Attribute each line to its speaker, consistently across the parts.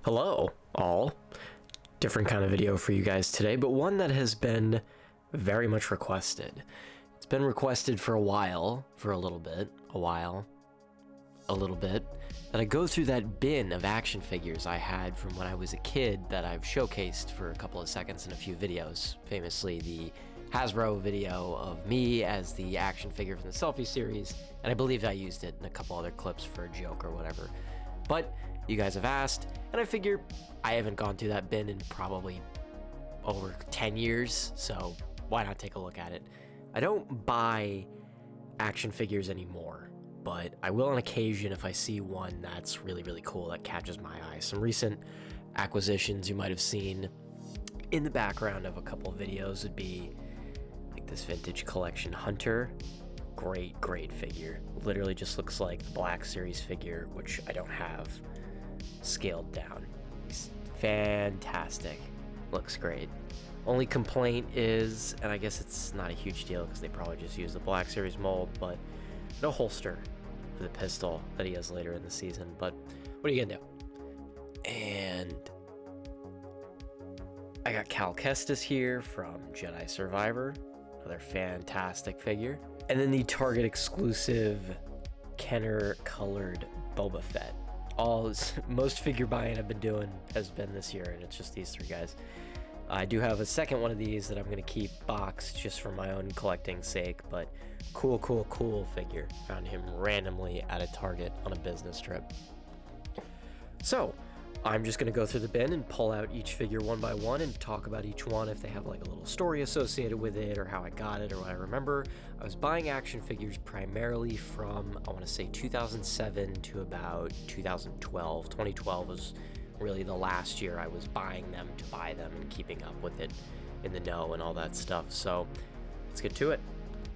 Speaker 1: Hello, all. Different kind of video for you guys today, but one that has been very much requested. It's been requested for a little bit, that I go through that bin of action figures I had from when I was a kid that I've showcased for a couple of seconds in a few videos. Famously, the Hasbro video of me as the action figure from the Selfie series, and I believe I used it in a couple other clips for a joke or whatever. But you guys have asked, and I figure I haven't gone through that bin in probably over 10 years, so why not take a look at it? I don't buy action figures anymore, but I will on occasion if I see one that's really, really cool that catches my eye. Some recent acquisitions you might have seen in the background of a couple of videos would be like this vintage collection Hunter. Great figure. Literally just looks like the Black Series figure, which I don't have, scaled down. He's fantastic. Looks great. Only complaint is, and I guess it's not a huge deal because they probably just use the Black Series mold, but no holster for the pistol that he has later in the season. But what are you gonna do? And I got Cal Kestis here from Jedi Survivor, another fantastic figure. And then the Target exclusive Kenner colored Boba Fett. Most figure buying I've been doing has been this year, and it's just these three guys. I do have a second one of these that I'm going to keep boxed just for my own collecting sake, but cool figure. Found him randomly at a Target on a business trip. So I'm just going to go through the bin and pull out each figure one by one and talk about each one if they have like a little story associated with it or how I got it or what I remember. I was buying action figures primarily from, I want to say 2007 to about 2012. 2012 was really the last year I was buying them to buy them and keeping up with it in the know and all that stuff. So let's get to it.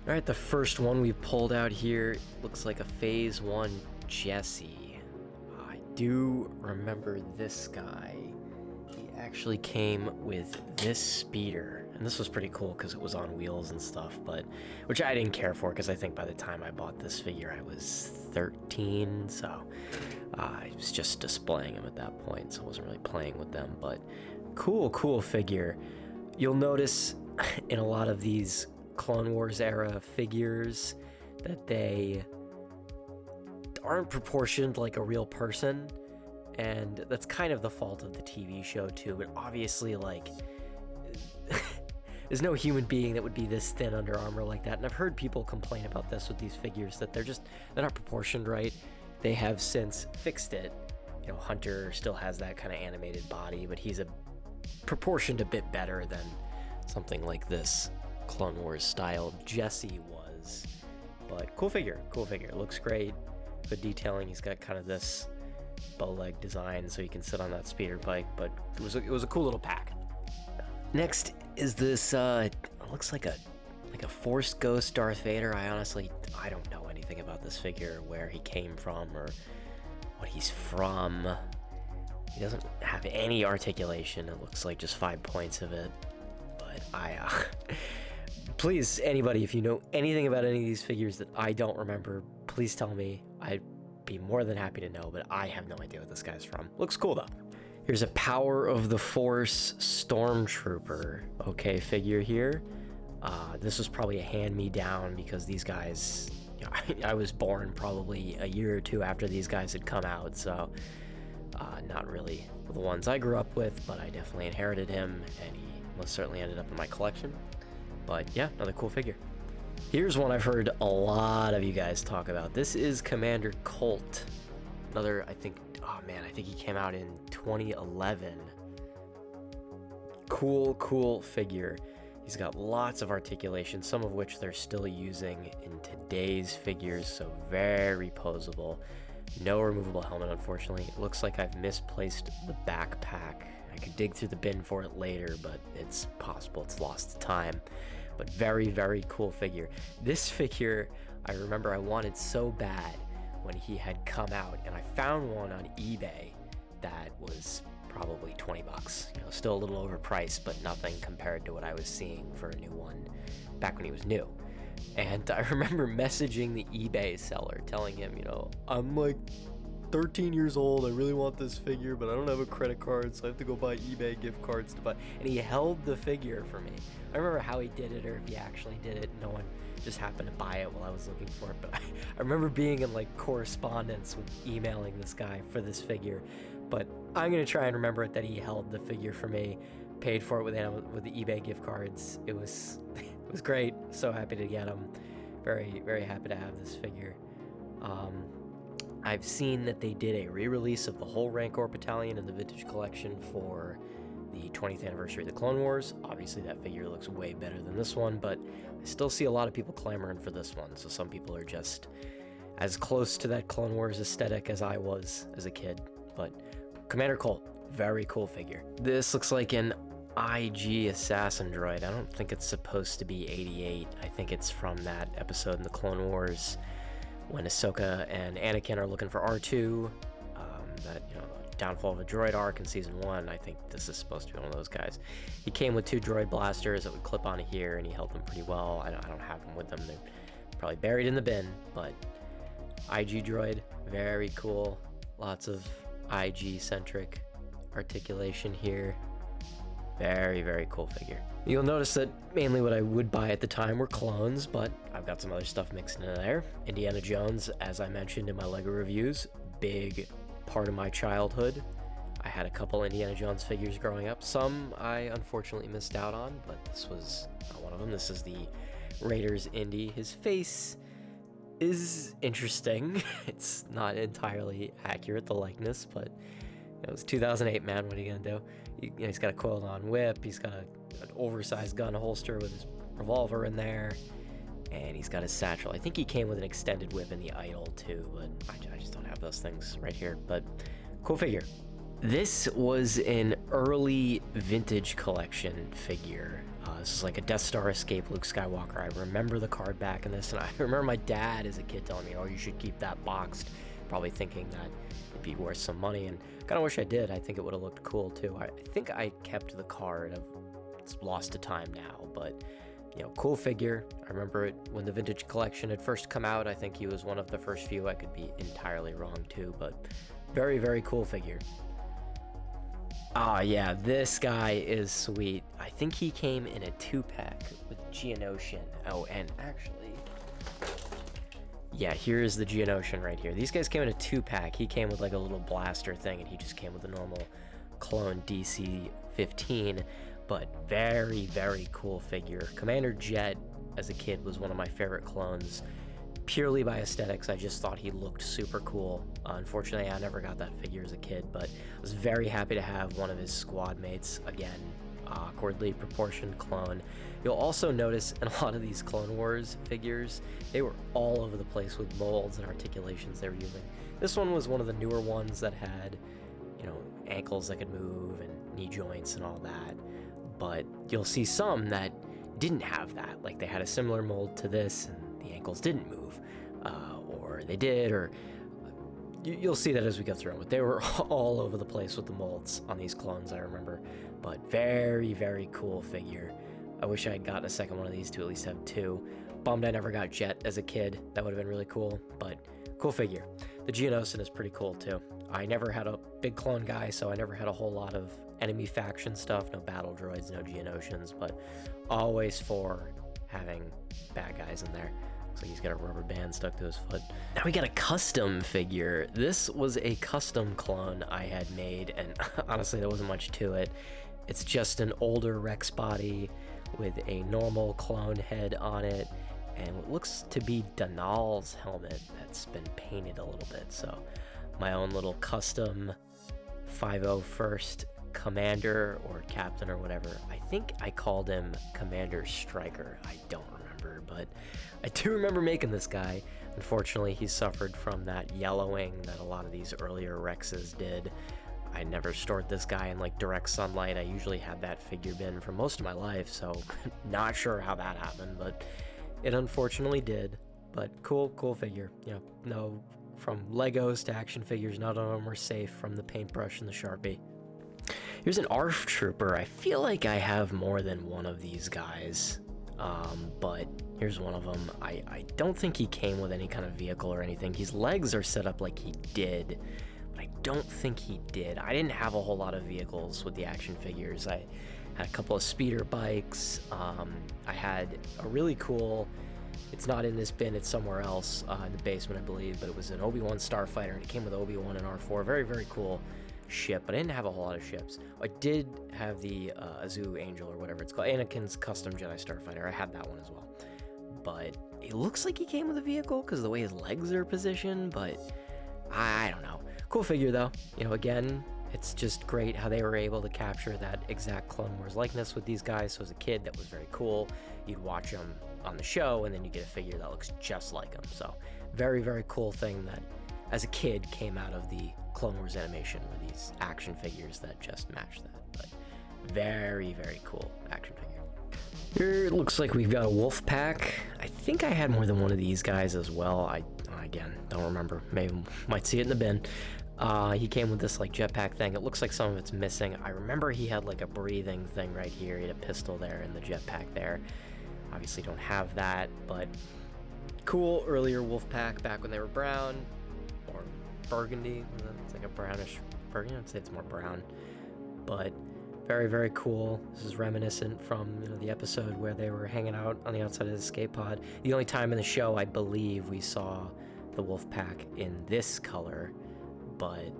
Speaker 1: All right, the first one we pulled out here looks like a Phase 1 Jesse. I do remember this guy. He actually came with this speeder, and this was pretty cool because it was on wheels and stuff, but which I didn't care for because I think by the time I bought this figure I was 13, so I was just displaying them at that point, so I wasn't really playing with them. But cool figure. You'll notice in a lot of these Clone Wars era figures that they aren't proportioned like a real person, and that's kind of the fault of the TV show too. But obviously, like, there's no human being that would be this thin under armor like that. And I've heard people complain about this with these figures, that they're not proportioned right. They have since fixed it. You know, Hunter still has that kind of animated body, but he's proportioned a bit better than something like this Clone Wars style Jesse was. But cool figure. Looks great. Good detailing. He's got kind of this bow leg design so he can sit on that speeder bike, but it was a cool little pack. Next is this looks like a Force Ghost Darth Vader. I don't know anything about this figure, where he came from or what he's from. He doesn't have any articulation. It looks like just 5 points of it. But please, anybody, if you know anything about any of these figures that I don't remember, please tell me. I'd be more than happy to know, but I have no idea what this guy's from. Looks cool though. Here's a Power of the Force Stormtrooper, okay, figure here. This was probably a hand-me-down because these guys, you know, I was born probably a year or two after these guys had come out, so not really the ones I grew up with, but I definitely inherited him, and he most certainly ended up in my collection. But yeah, another cool figure. Here's one I've heard a lot of you guys talk about. This is Commander Colt. Another, I think he came out in 2011. Cool figure. He's got lots of articulation, some of which they're still using in today's figures, so very posable. No removable helmet, unfortunately. It looks like I've misplaced the backpack. I could dig through the bin for it later, but it's possible it's lost to time. But very cool figure. This figure, I remember I wanted so bad when he had come out, and I found one on eBay that was probably 20 bucks. You know, still a little overpriced, but nothing compared to what I was seeing for a new one back when he was new. And I remember messaging the eBay seller, telling him, you know, I'm like 13 years old. I really want this figure, but I don't have a credit card, so I have to go buy eBay gift cards to buy. And he held the figure for me. I remember how he did it, or if he actually did it. No one just happened to buy it while I was looking for it. But I remember being in like correspondence with emailing this guy for this figure. But I'm gonna try and remember it that he held the figure for me, paid for it with the eBay gift cards. It was it was great. So happy to get him. Very, very happy to have this figure. I've seen that they did a re-release of the whole Rancor Battalion in the Vintage Collection for the 20th anniversary of the Clone Wars. Obviously that figure looks way better than this one, but I still see a lot of people clamoring for this one, so some people are just as close to that Clone Wars aesthetic as I was as a kid. But Commander Colt, very cool figure. This looks like an IG assassin droid. I don't think it's supposed to be 88. I think it's from that episode in the Clone Wars when Ahsoka and Anakin are looking for R2, that, you know, downfall of a droid arc in season 1. I think this is supposed to be one of those guys. He came with 2 droid blasters that would clip onto here, and he held them pretty well. I don't have them with them. They're probably buried in the bin, but IG droid, very cool. Lots of IG-centric articulation here. Very, very cool figure. You'll notice that mainly what I would buy at the time were clones, but I've got some other stuff mixed in there. Indiana Jones, as I mentioned in my LEGO reviews, big part of my childhood. I had a couple Indiana Jones figures growing up. Some I unfortunately missed out on, but this was not one of them. This is the Raiders Indy. His face is interesting. It's not entirely accurate, the likeness, but it was 2008, man. What are you gonna do? He's got a coiled on whip. He's got an oversized gun holster with his revolver in there, and he's got his satchel. I think he came with an extended whip in the idol too, but I just don't have those things right here. But cool figure. This was an early vintage collection figure. This is like a Death Star escape Luke Skywalker. I remember the card back in this, and I remember my dad as a kid telling me, "Oh, you should keep that boxed," probably thinking that it'd be worth some money, and kind of wish I did. I think it would have looked cool too. I think I kept the card. It's lost to time now, but you know, cool figure. I remember it when the vintage collection had first come out. I think he was one of the first few. I could be entirely wrong too, but very, very cool figure. Ah, yeah, this guy is sweet. I think he came in a 2-pack with Geonosian. Oh, and actually, yeah, here's the Geonosian right here. These guys came in a 2-pack. He came with like a little blaster thing, and he just came with a normal clone DC-15, but very, very cool figure. Commander Jet, as a kid, was one of my favorite clones. Purely by aesthetics, I just thought he looked super cool. Unfortunately, I never got that figure as a kid, but I was very happy to have one of his squad mates, again, awkwardly proportioned clone. You'll also notice in a lot of these Clone Wars figures, they were all over the place with molds and articulations they were using. This one was one of the newer ones that had, you know, ankles that could move and knee joints and all that, but you'll see some that didn't have that. Like, they had a similar mold to this, and the ankles didn't move, or they did, or you'll see that as we go through them. But they were all over the place with the molds on these clones, I remember. But very, very cool figure. I wish I had gotten a second one of these to at least have 2. Bummed I never got Jet as a kid. That would have been really cool, but cool figure. The Geonosian is pretty cool too. I never had a big clone guy, so I never had a whole lot of enemy faction stuff. No battle droids, no Geonosians, but always for having bad guys in there. Looks like he's got a rubber band stuck to his foot. Now we got a custom figure. This was a custom clone I had made, and honestly, there wasn't much to it. It's just an older Rex body with a normal clone head on it, and what looks to be Danal's helmet that's been painted a little bit. So my own little custom 501st Commander or Captain or whatever. I think I called him Commander Striker. I don't remember, but I do remember making this guy. Unfortunately, he suffered from that yellowing that a lot of these earlier Rexes did. I never stored this guy in like direct sunlight. I usually had that figure bin for most of my life, so not sure how that happened, but it unfortunately did. But cool figure. You know, no, from Legos to action figures, none of them were safe from the paintbrush and the Sharpie. Here's an ARF Trooper. I feel like I have more than one of these guys, but Here's one of them. I don't think he came with any kind of vehicle or anything. His legs are set up like he did, but I don't think he did. I didn't have a whole lot of vehicles with the action figures. I had a couple of speeder bikes. I had a really cool, it's not in this bin, it's somewhere else in the basement, I believe, but it was an Obi-Wan Starfighter, and it came with Obi-Wan and R4. Very, very cool ship, but I didn't have a whole lot of ships. I did have the Azu Angel, or whatever it's called, Anakin's custom Jedi Starfighter. I had that one as well. But it looks like he came with a vehicle because of the way his legs are positioned, but I don't know. Cool figure though. You know, again, it's just great how they were able to capture that exact Clone Wars likeness with these guys. So as a kid, that was very cool. You'd watch them on the show, and then you get a figure that looks just like them. So very, very cool thing that as a kid came out of the Clone Wars animation, were these action figures that just match that. But very, very cool action figure. Here it looks like we've got a Wolffe pack. I think I had more than one of these guys as well. I, again, don't remember. Maybe might see it in the bin. He came with this like jetpack thing. It looks like some of it's missing. I remember he had like a breathing thing right here. He had a pistol there and the jetpack there. Obviously don't have that, but cool earlier Wolffe pack back when they were brown or burgundy. It's like a brownish burgundy. I'd say it's more brown, but very, very cool. This is reminiscent from, you know, the episode where they were hanging out on the outside of the escape pod. The only time in the show, I believe, we saw the Wolffe pack in this color. But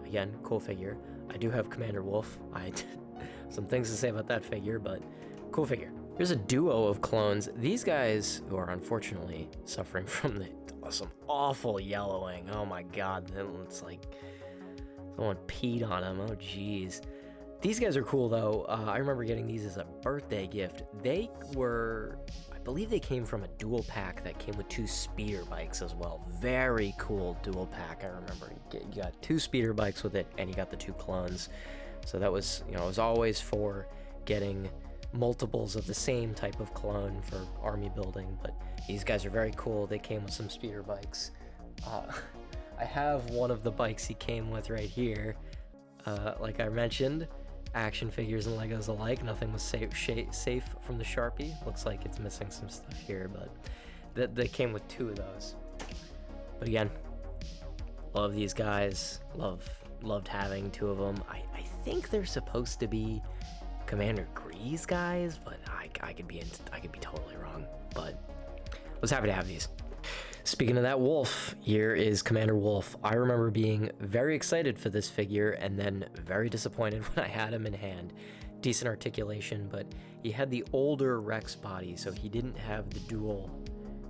Speaker 1: again, cool figure. I do have Commander Wolffe. Some things to say about that figure, but cool figure. Here's a duo of clones. These guys, who are unfortunately suffering from some awful yellowing. Oh my god, it's like someone peed on them. Oh geez. These guys are cool though. I remember getting these as a birthday gift. They were, I believe they came from a dual pack that came with 2 speeder bikes as well. Very cool dual pack. I remember you got 2 speeder bikes with it, and you got the 2 clones. So that was, you know, it was always for getting multiples of the same type of clone for army building. But these guys are very cool. They came with some speeder bikes. I have one of the bikes he came with right here. Like I mentioned, action figures and Legos alike, nothing was safe from the Sharpie. Looks like it's missing some stuff here, but they came with 2 of those. But again, love these guys. Loved having 2 of them. I think they're supposed to be Commander Grease guys, but I could be totally wrong. But was happy to have these. Speaking of that Wolffe, here is Commander Wolffe. I remember being very excited for this figure and then very disappointed when I had him in hand. Decent articulation, but he had the older Rex body, so he didn't have the dual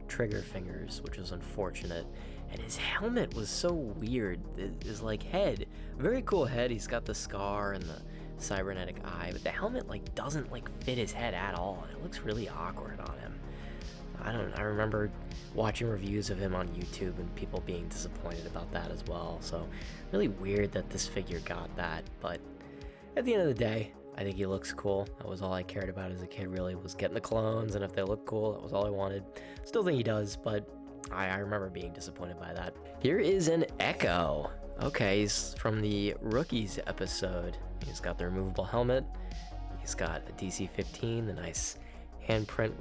Speaker 1: trigger fingers, which was unfortunate. And his helmet was so weird. His like head, very cool head. He's got the scar and the cybernetic eye, but the helmet like doesn't like fit his head at all, and it looks really awkward on him. I remember watching reviews of him on YouTube and people being disappointed about that as well. So really weird that this figure got that, but at the end of the day, I think he looks cool. That was all I cared about as a kid, really, was getting the clones, and if they look cool, that was all I wanted. Still think he does, but I remember being disappointed by that. Here is an Echo. Okay, he's from the Rookies episode. He's got the removable helmet. He's got a DC-15, the nice handprint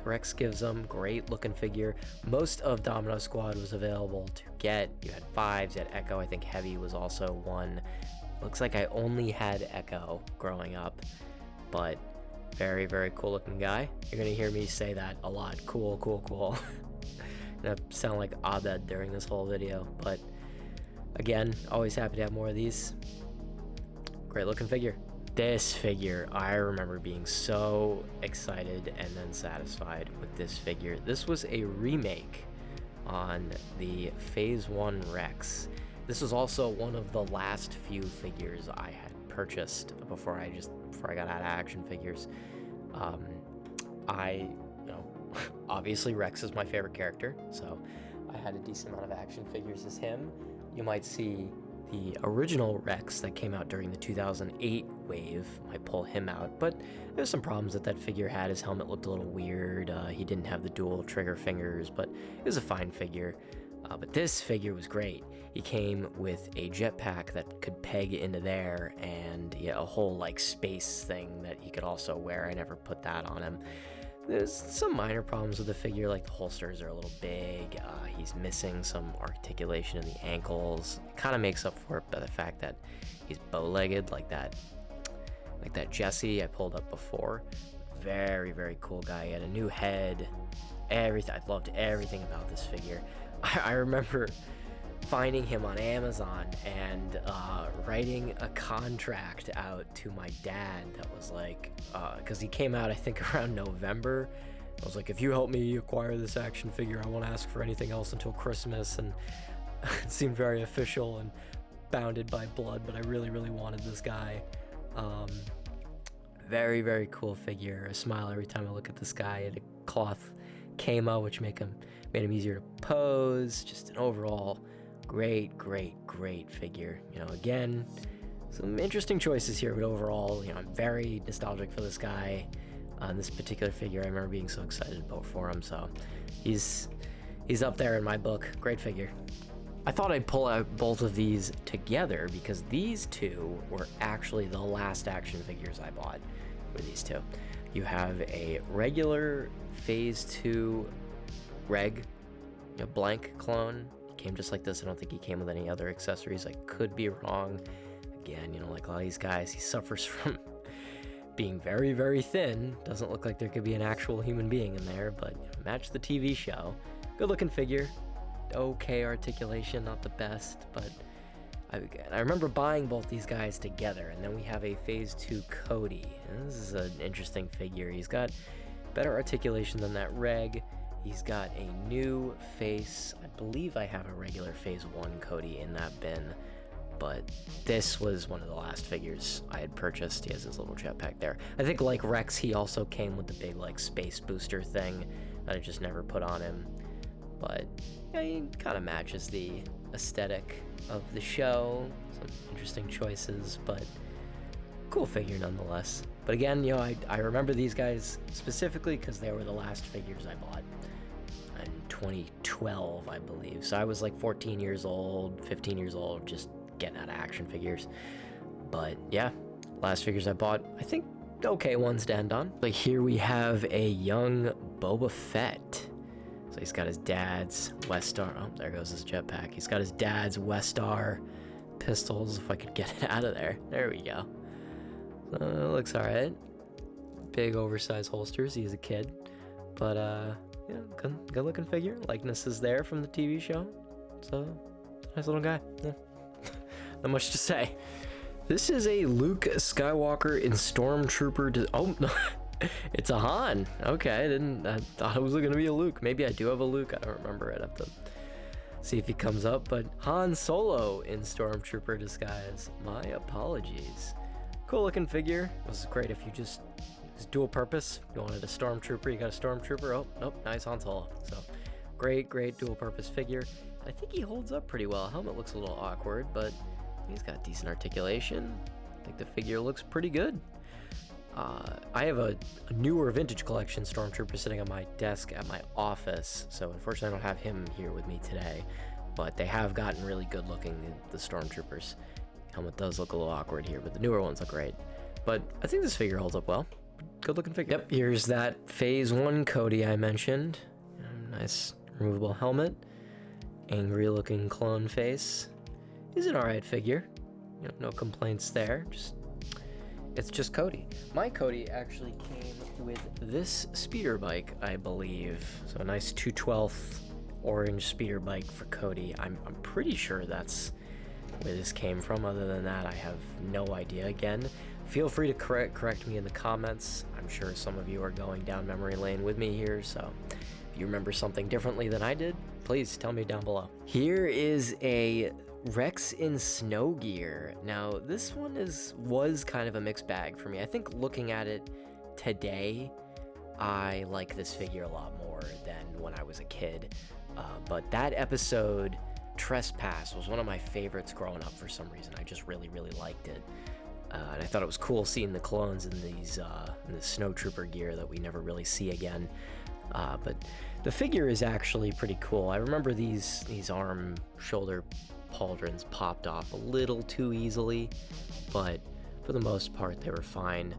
Speaker 1: Rex gives him. Great looking figure. Most of Domino Squad was available to get. You had 5s, you had Echo. I think Heavy was also one. Looks like I only had Echo growing up, but very, very cool looking guy. You're gonna hear me say that a lot. Cool, cool, cool. Gonna sound like Abed during this whole video, but again, always happy to have more of these. Great looking figure. This figure, I remember being so excited and then satisfied with this figure. This was a remake on the Phase 1 Rex. This was also one of the last few figures I had purchased before I got out of action figures. Obviously Rex is my favorite character, so I had a decent amount of action figures as him. You might see the original Rex that came out during the 2008 wave, might pull him out, but there's some problems that figure had. His helmet looked a little weird. He didn't have the dual trigger fingers, but it was a fine figure. But this figure was great. He came with a jetpack that could peg into there, and a whole like space thing that he could also wear. I never put that on him. There's some minor problems with the figure, like the holsters are a little big. He's missing some articulation in the ankles. It kind of makes up for it by the fact that he's bow-legged, like that Jesse I pulled up before. Very, very cool guy. He had a new head. Everything. I loved everything about this figure. I remember finding him on Amazon and writing a contract out to my dad that was like, because he came out I think around November. I was like, if you help me acquire this action figure, I won't ask for anything else until Christmas. And it seemed very official and bounded by blood, but I really, really wanted this guy. Very, very cool figure. I smile every time I look at this guy. He had a cloth camo, which made him easier to pose. Just an overall great figure. You know, again, some interesting choices here, but overall, you know, I'm very nostalgic for this guy. This particular figure, I remember being so excited for him, so he's up there in my book. Great figure. I thought I'd pull out both of these together because these two were actually the last action figures I bought with these two. You have a regular Phase 2 Reg, you know, blank clone. He came just like this. I don't think he came with any other accessories. I could be wrong. Again, you know, like a lot of these guys, he suffers from being very, very thin. Doesn't look like there could be an actual human being in there, but you know, match the TV show. Good looking figure. Okay articulation, not the best, but I remember buying both these guys together. And then we have a Phase 2 Cody. And this is an interesting figure. He's got better articulation than that Reg. He's got a new face. I believe I have a regular Phase 1 Cody in that bin, but this was one of the last figures I had purchased. He has his little jetpack there. I think like Rex, he also came with the big like space booster thing that I just never put on him. But yeah, he kind of matches the aesthetic of the show. Some interesting choices, but cool figure nonetheless. But again, you know, I remember these guys specifically because they were the last figures I bought in 2012, I believe. So I was like 14 years old, 15 years old, just getting out of action figures. But yeah, last figures I bought, I think okay ones to end on. Like here we have a young Boba Fett. So he's got his dad's Westar. Oh, there goes his jetpack. He's got his dad's Westar pistols. If I could get it out of there. There we go. So it looks all right. Big oversized holsters. He's a kid, but you know, good looking figure. Likeness is there from the TV show. So nice little guy. Yeah. Not much to say. This is a Luke Skywalker in Stormtrooper. Oh no. It's a Han. Okay, I thought it was gonna be a Luke. Maybe I do have a Luke. I don't remember. I'd have to see if he comes up. But Han Solo in Stormtrooper disguise. My apologies. Cool looking figure. This is great if you just it's dual purpose. You wanted a Stormtrooper, you got a Stormtrooper. Oh, nope, nice Han Solo. So great dual purpose figure. I think he holds up pretty well. Helmet looks a little awkward, but he's got decent articulation. I think the figure looks pretty good. I have a newer vintage collection Stormtrooper sitting on my desk at my office, so unfortunately I don't have him here with me today, but they have gotten really good looking, the Stormtroopers. Helmet does look a little awkward here, but the newer ones look great. But I think this figure holds up well. Good looking figure. Yep, here's that Phase 1 Cody I mentioned. Nice removable helmet. Angry looking clone face. He's an alright figure. You know, no complaints there. It's just Cody. My Cody actually came with this speeder bike, I believe. So a nice 212th orange speeder bike for Cody. I'm pretty sure that's where this came from. Other than that, I have no idea. Again, feel free to correct me in the comments. I'm sure some of you are going down memory lane with me here, so if you remember something differently than I did, please tell me down below. Here is a Rex in snow gear. Now this one was kind of a mixed bag for me. I think looking at it today, I like this figure a lot more than when I was a kid. But that episode, Trespass, was one of my favorites growing up for some reason. I just really liked it. And I thought it was cool seeing the clones in these in the snowtrooper gear that we never really see again. But the figure is actually pretty cool. I remember these arm shoulder pauldrons popped off a little too easily, but for the most part they were fine.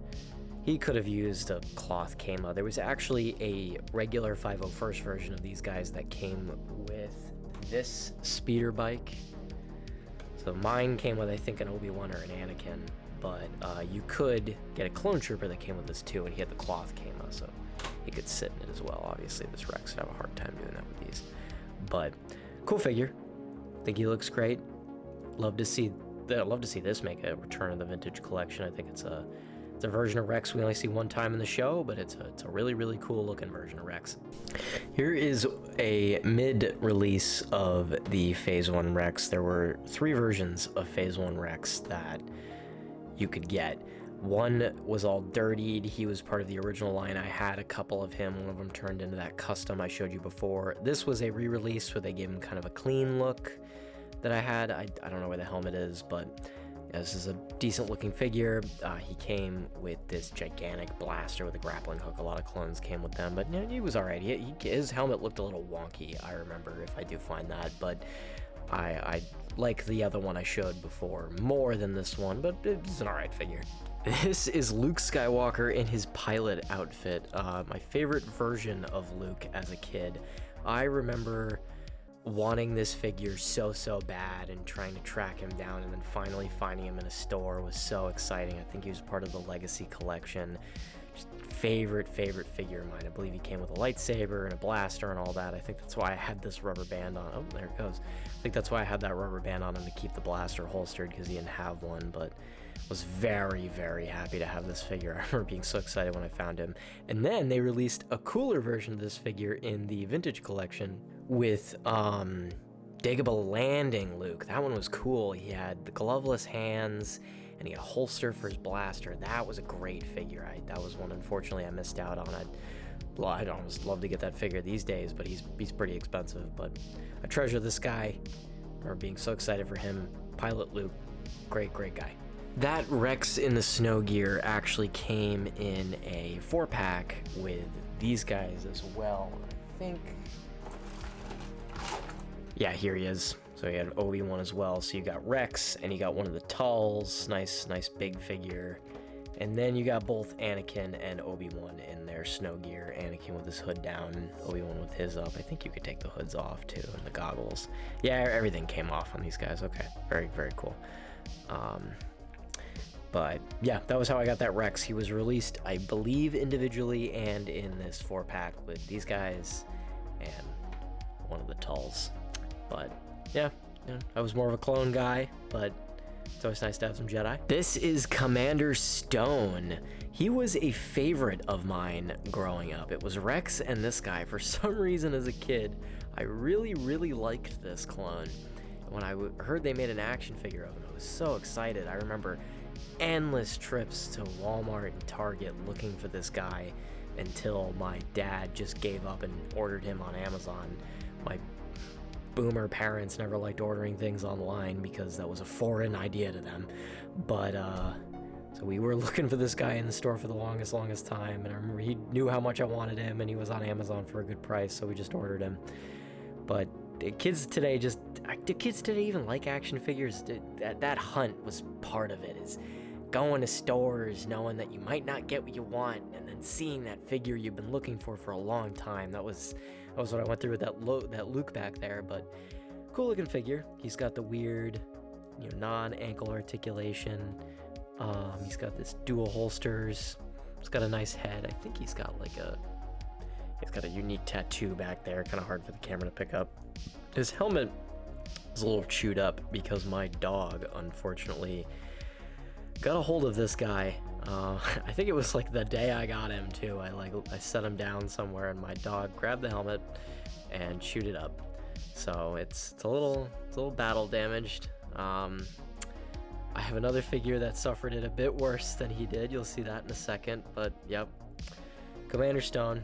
Speaker 1: He could have used a cloth camo. There was actually a regular 501st version of these guys that came with this speeder bike. So mine came with, I think, an Obi-Wan or an Anakin, but you could get a clone trooper that came with this too, and he had the cloth camo, so he could sit in it as well. Obviously, this Rex would have a hard time doing that with these. But cool figure. Think he looks great. Love to see this make a return in the vintage collection. I think it's a version of Rex we only see one time in the show, but it's a really, really cool looking version of Rex. Here is a mid-release of the Phase 1 Rex. There were 3 versions of Phase 1 Rex that you could get. One was all dirtied. He was part of the original line. I had a couple of him. One of them turned into that custom I showed you before. This was a re-release where they gave him kind of a clean look that I had. I don't know where the helmet is, but this is a decent looking figure. He came with this gigantic blaster with a grappling hook. A lot of clones came with them, but you know, he was all right. His helmet looked a little wonky, I remember, if I do find that, but I like the other one I showed before more than this one, but it's an all right figure. This is Luke Skywalker in his pilot outfit. My favorite version of Luke as a kid. I remember wanting this figure so bad and trying to track him down, and then finally finding him in a store was so exciting. I think he was part of the Legacy collection. Just favorite figure of mine. I believe he came with a lightsaber and a blaster and all that. I think that's why I had this rubber band on. Oh, there it goes. I think that's why I had that rubber band on him, to keep the blaster holstered, because he didn't have one, but was very happy to have this figure. I remember being so excited when I found him. And then they released a cooler version of this figure in the vintage collection with Dagobah Landing Luke. That one was cool. He had the gloveless hands and he had a holster for his blaster. That was a great figure. That was one, unfortunately, I missed out on. I'd almost love to get that figure these days, but he's pretty expensive. But I treasure this guy. I remember being so excited for him. Pilot Luke, great guy. That Rex in the snow gear actually came in a 4-pack with these guys as well. I think, yeah, here he is. So he had Obi-Wan as well. So you got Rex and you got one of the Tulls. Nice big figure. And then you got both Anakin and Obi-Wan in their snow gear. Anakin with his hood down, Obi-Wan with his up. I think you could take the hoods off too, and the goggles. Yeah, everything came off on these guys. Okay, very cool. But yeah, that was how I got that Rex. He was released, I believe, individually and in this 4-pack with these guys and one of the Tulls. But yeah, I was more of a clone guy, but it's always nice to have some Jedi. This is Commander Stone. He was a favorite of mine growing up. It was Rex and this guy. For some reason as a kid, I really liked this clone. When I heard they made an action figure of him, I was so excited. I remember endless trips to Walmart and Target looking for this guy until my dad just gave up and ordered him on Amazon. My boomer parents never liked ordering things online because that was a foreign idea to them. But so we were looking for this guy in the store for the longest time, and I remember he knew how much I wanted him and he was on Amazon for a good price, so we just ordered him. But the kids today even like action figures? That hunt was part of it, is going to stores knowing that you might not get what you want, and then seeing that figure you've been looking for a long time. That was what I went through with that Luke back there. But cool looking figure. He's got the weird, non-ankle articulation. He's got this dual holsters. He's got a nice head. I think he's got a unique tattoo back there, kind of hard for the camera to pick up. His helmet is a little chewed up because my dog, unfortunately, got a hold of this guy. I think it was like the day I got him too. I set him down somewhere and my dog grabbed the helmet and chewed it up. So it's a little battle damaged. I have another figure that suffered it a bit worse than he did. You'll see that in a second. But yep, Commander Stone.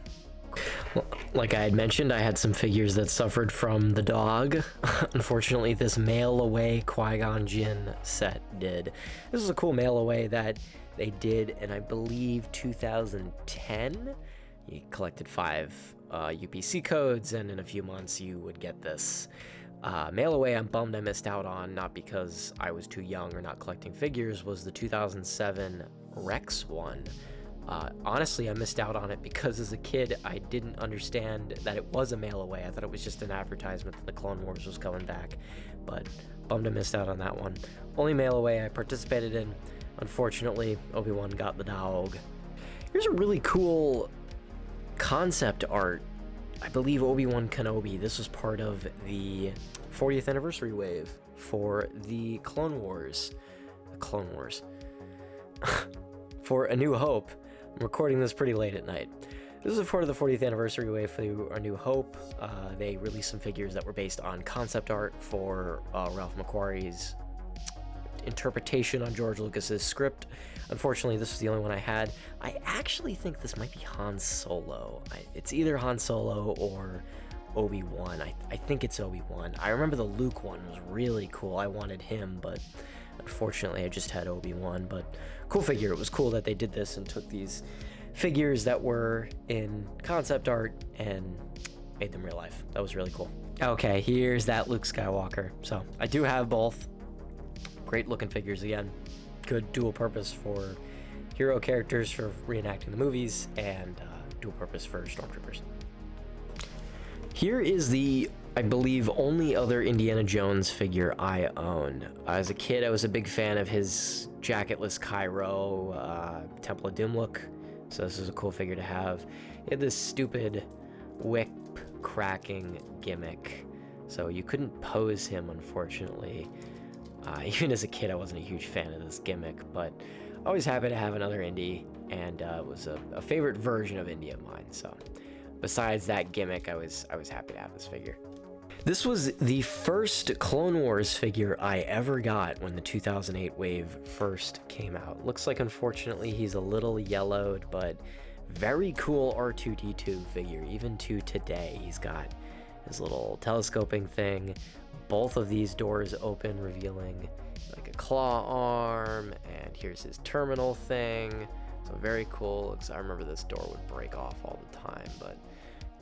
Speaker 1: Like I had mentioned, I had some figures that suffered from the dog. Unfortunately, this mail away Qui-Gon Jinn set did. This was a cool mail away that they did in, I believe, 2010. You collected 5 UPC codes, and in a few months you would get this. Mail away I'm bummed I missed out on, not because I was too young or not collecting figures, was the 2007 Rex one. Honestly, I missed out on it because as a kid, I didn't understand that it was a mail away. I thought it was just an advertisement that the Clone Wars was coming back, but bummed I missed out on that one. Only mail away I participated in. Unfortunately, Obi-Wan got the dog. Here's a really cool concept art. I believe Obi-Wan Kenobi. This was part of the 40th anniversary wave for the Clone Wars. For A New Hope. I'm recording this pretty late at night. This is part of the 40th anniversary wave for A New Hope. They released some figures that were based on concept art for Ralph McQuarrie's interpretation on George Lucas's script. Unfortunately, this was the only one I had. I actually think this might be Han Solo. It's either Han Solo or Obi-Wan. I think it's Obi-Wan. I remember the Luke one was really cool. I wanted him, but unfortunately I just had Obi-Wan. But cool figure. It was cool that they did this and took these figures that were in concept art and made them real life. That was really cool. Okay, here's that Luke Skywalker. So I do have both. Great looking figures again. Good dual purpose for hero characters for reenacting the movies, and dual purpose for Stormtroopers. Here is the, I believe, only other Indiana Jones figure I own. As a kid, I was a big fan of his jacketless Cairo Temple of Doom look, so this is a cool figure to have. It had this stupid whip cracking gimmick, so you couldn't pose him, unfortunately. Even as a kid, I wasn't a huge fan of this gimmick, but always happy to have another Indy, and it was a favorite version of Indy of mine. So, besides that gimmick, I was happy to have this figure. This was the first Clone Wars figure I ever got when the 2008 wave first came out. Looks like, unfortunately, he's a little yellowed, but very cool R2-D2 figure, even to today. He's got his little telescoping thing. Both of these doors open, revealing like a claw arm, and here's his terminal thing. So very cool. I remember this door would break off all the time,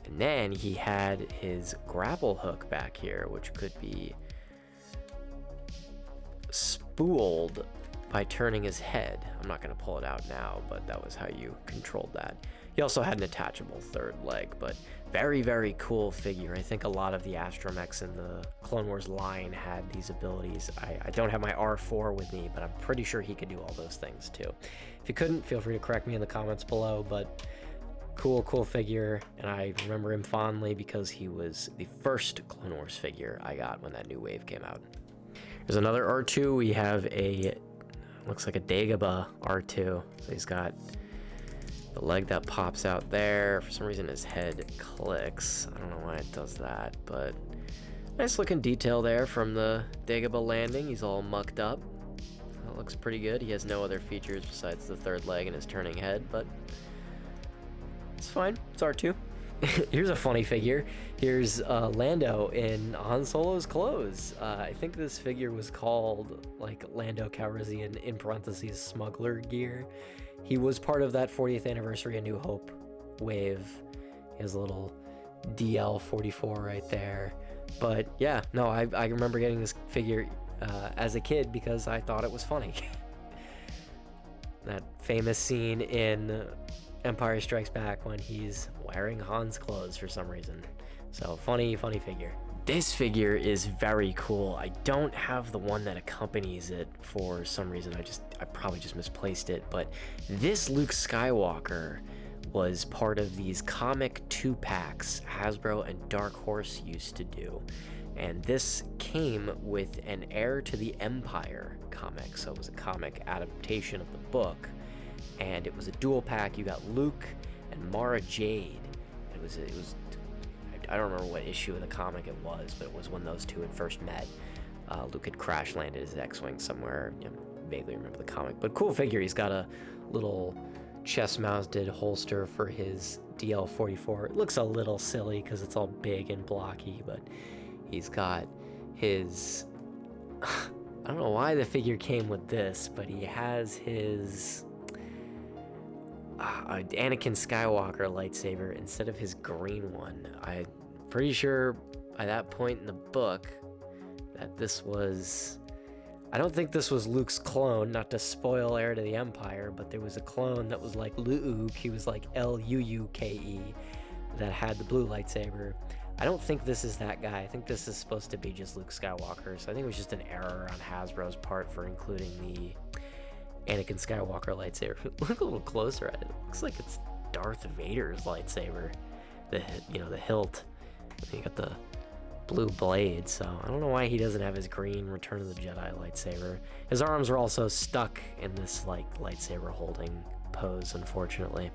Speaker 1: and then he had his grapple hook back here, which could be spooled by turning his head. I'm not going to pull it out now, but that was how you controlled that. He also had an attachable third leg, but very, very cool figure. I think a lot of the Astromechs in the Clone Wars line had these abilities. I don't have my R4 with me, but I'm pretty sure he could do all those things too. If you couldn't, feel free to correct me in the comments below, but cool figure, and I remember him fondly because he was the first Clone Wars figure I got when that new wave came out. There's another R2. We have looks like a Dagobah R2. So he's got the leg that pops out there. For some reason his head clicks. I don't know why it does that, but nice looking detail there from the Dagobah landing. He's all mucked up. That looks pretty good. He has no other features besides the third leg and his turning head, but it's fine. It's R2. Here's a funny figure. Here's Lando in Han Solo's clothes. I think this figure was called like Lando Calrissian in parentheses smuggler gear. He was part of that 40th anniversary A New Hope wave. He has a little DL-44 right there. But yeah, no, I remember getting this figure as a kid because I thought it was funny. That famous scene in Empire Strikes Back when he's wearing Han's clothes for some reason. So funny figure. This figure is very cool. I don't have the one that accompanies it for some reason. I probably just misplaced it, but this Luke Skywalker was part of these comic 2-packs Hasbro and Dark Horse used to do. And this came with an Heir to the Empire comic. So it was a comic adaptation of the book. And it was a dual pack. You got Luke and Mara Jade. It was I don't remember what issue of the comic it was, but it was when those two had first met. Luke had crash landed his X-Wing somewhere. Vaguely remember the comic, but cool figure. He's got a little chest-mounted holster for his DL-44. It looks a little silly because it's all big and blocky, but he's got his I don't know why the figure came with this, but he has his Anakin Skywalker lightsaber instead of his green one. I'm pretty sure by that point in the book that this was I don't think this was Luke's clone, not to spoil Heir to the Empire, but there was a clone that was like Luke. He was like Luke, that had the blue lightsaber. I don't think this is that guy. I think this is supposed to be just Luke Skywalker. So I think it was just an error on Hasbro's part for including the Anakin Skywalker lightsaber. Look a little closer at it. It looks like it's Darth Vader's lightsaber. The hilt. You got the blue blade, so I don't know why he doesn't have his green Return of the Jedi lightsaber. His arms are also stuck in this like lightsaber holding pose, unfortunately.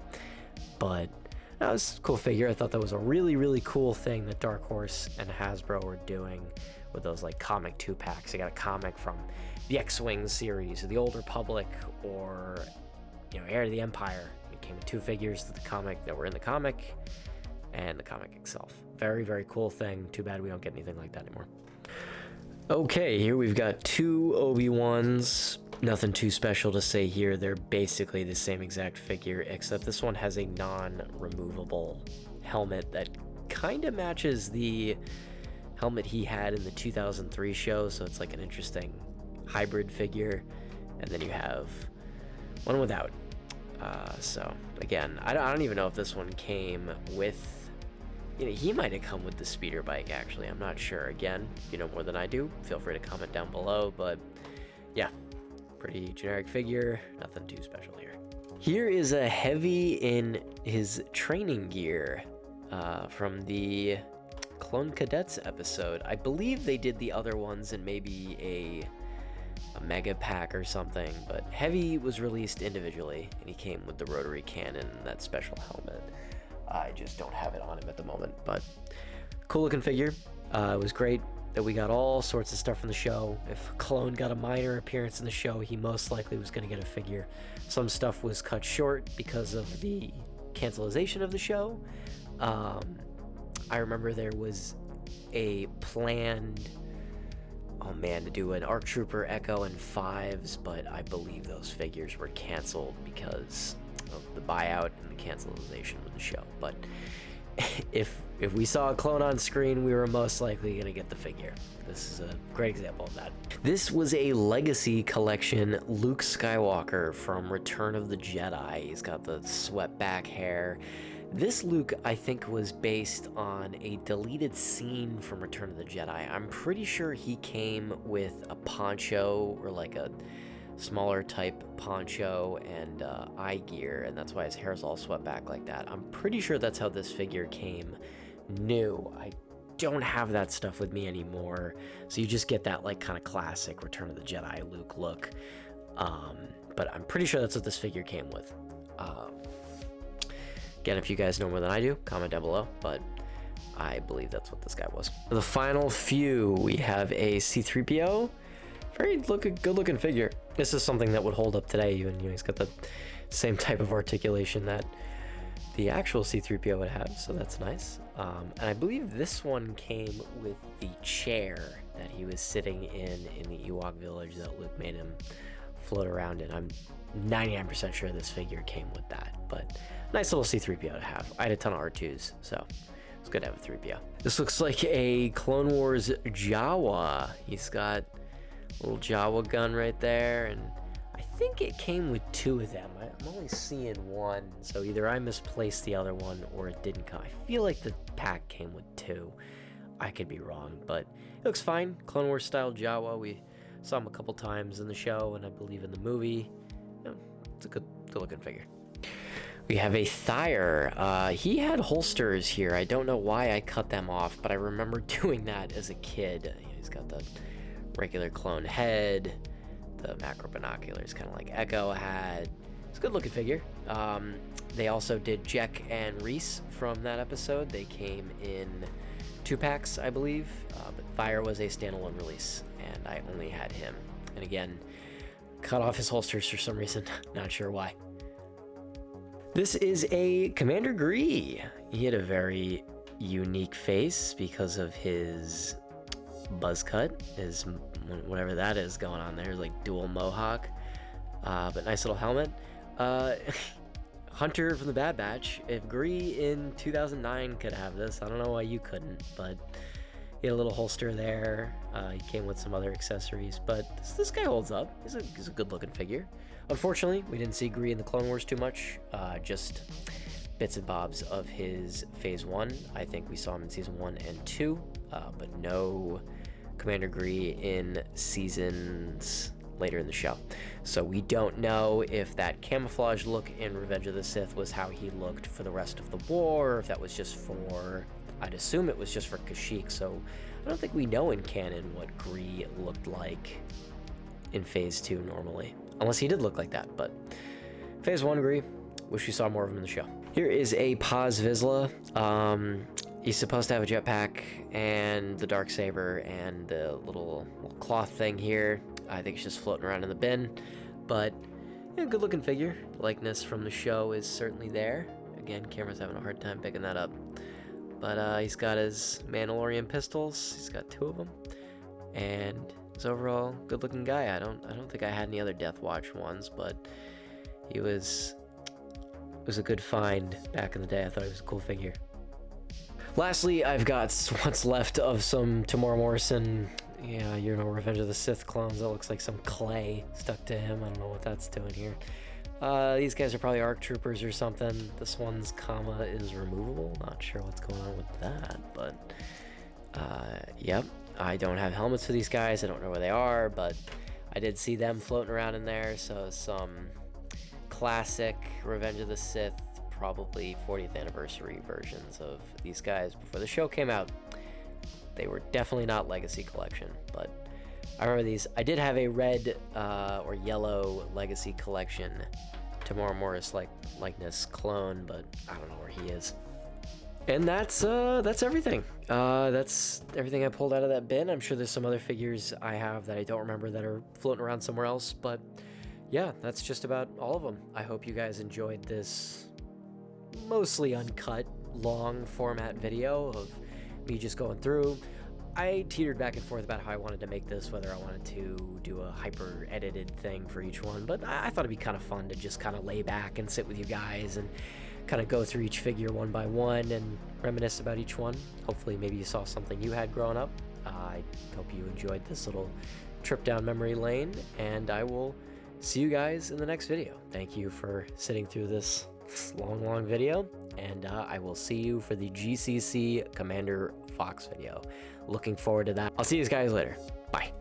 Speaker 1: But that was a cool figure. I thought that was a really, really cool thing that Dark Horse and Hasbro were doing with those like comic 2-packs. You got a comic from the X-Wing series, or the Old Republic, or Heir to the Empire. It came with 2 figures of the comic that were in the comic, and the comic itself. Very, very cool thing. Too bad we don't get anything like that anymore. Okay, here we've got 2 Obi-Wans. Nothing too special to say here. They're basically the same exact figure, except this one has a non-removable helmet that kind of matches the helmet he had in the 2003 show, so it's like an interesting hybrid figure. And then you have one without. So again, I don't even know if this one came with, he might have come with the speeder bike, actually. I'm not sure. Again, if you know more than I do, feel free to comment down below. But yeah, pretty generic figure. Nothing too special here. Here is a Heavy in his training gear from the Clone Cadets episode. I believe they did the other ones in maybe a mega pack or something, but Heavy was released individually, and he came with the rotary cannon and that special helmet. I just don't have it on him at the moment, but cool looking figure. It was great that we got all sorts of stuff from the show. If Clone got a minor appearance in the show, he most likely was going to get a figure. Some stuff was cut short because of the cancelization of the show. I remember there was a planned, to do an ARC Trooper Echo and 5s, but I believe those figures were canceled because of the buyout and the cancelization of the show. But if we saw a clone on screen, we were most likely going to get the figure. This is a great example of that. This was a Legacy Collection Luke Skywalker from Return of the Jedi. He's got the swept back hair. This Luke, I think, was based on a deleted scene from Return of the Jedi. I'm pretty sure he came with a poncho, or like a smaller type poncho and eye gear, and that's why his hair's all swept back like that. I'm pretty sure that's how this figure came new. I don't have that stuff with me anymore, so you just get that like kind of classic Return of the Jedi Luke look. But I'm pretty sure that's what this figure came with. Again, if you guys know more than I do, comment down below, but I believe that's what this guy was. For the final few, we have a C-3PO. Very good looking figure. This is something that would hold up today even. He's got the same type of articulation that the actual C-3PO would have, so that's nice. And I believe this one came with the chair that he was sitting in the Ewok village that Luke made him float around in. I'm 99% sure this figure came with that, but nice little C-3PO to have. I had a ton of R2s, so it's good to have a 3PO. This looks like a Clone Wars Jawa. He's got a little Jawa gun right there, and I think it came with 2 of them. I'm only seeing one, so either I misplaced the other one or it didn't come. I feel like the pack came with 2. I could be wrong, but it looks fine. Clone Wars style Jawa. We saw him a couple times in the show, and I believe in the movie. It's a good looking figure. We have a Thyre. He had holsters here. I don't know why I cut them off, but I remember doing that as a kid. He's got the regular clone head, the macro binoculars, kind of like Echo had. It's a good looking figure. They also did Jet and Reese from that episode. They came in 2-packs, I believe, but Thyre was a standalone release, and I only had him. And again, cut off his holsters for some reason. Not sure why. This is a Commander Gree. He had a very unique face because of his buzz cut, his whatever that is going on there, like dual mohawk. But nice little helmet. Hunter from the Bad Batch. If Gree in 2009 could have this, I don't know why you couldn't, but He had a little holster there. He came with some other accessories, but this guy holds up. He's a good-looking figure. Unfortunately, we didn't see Gree in the Clone Wars too much. Just bits and bobs of his Phase 1. I think we saw him in Season 1 and 2, but no Commander Gree in seasons later in the show. So we don't know if that camouflage look in Revenge of the Sith was how he looked for the rest of the war, or if that was just for... I'd assume it was just for Kashyyyk, so I don't think we know in canon what Gree looked like in Phase 2 normally. Unless he did look like that, but Phase 1 Gree, wish we saw more of him in the show. Here is a POS Vizsla. He's supposed to have a jetpack and the Darksaber and the little cloth thing here. I think it's just floating around in the bin, but yeah, good looking figure. The likeness from the show is certainly there. Again, camera's having a hard time picking that up. But he's got his Mandalorian pistols. He's got 2 of them, and he's overall good looking guy. I don't think I had any other Death Watch ones, but he was a good find back in the day. I thought he was a cool figure. Lastly, I've got what's left of some Tamora Morrison, Revenge of the Sith clones. That looks like some clay stuck to him. I don't know what that's doing here. These guys are probably ARC troopers or something. This one's comma is removable. Not sure what's going on with that, but yep. I don't have helmets for these guys. I don't know where they are, but I did see them floating around in there. So some classic Revenge of the Sith, probably 40th anniversary versions of these guys before the show came out. They were definitely not Legacy Collection, but I remember these. I did have a red or yellow Legacy Collection Tamora Morris likeness clone, but I don't know where he is. And that's everything. That's everything I pulled out of that bin. I'm sure there's some other figures I have that I don't remember that are floating around somewhere else, but yeah, that's just about all of them. I hope you guys enjoyed this mostly uncut, long format video of me just going through. I teetered back and forth about how I wanted to make this, whether I wanted to do a hyper edited thing for each one, but I thought it'd be kind of fun to just kind of lay back and sit with you guys and kind of go through each figure one by one and reminisce about each one. Hopefully maybe you saw something you had growing up. I hope you enjoyed this little trip down memory lane, and I will see you guys in the next video. Thank you for sitting through this long video, and I will see you for the GCC Commander Fox video. Looking forward to that. I'll see you guys later. Bye.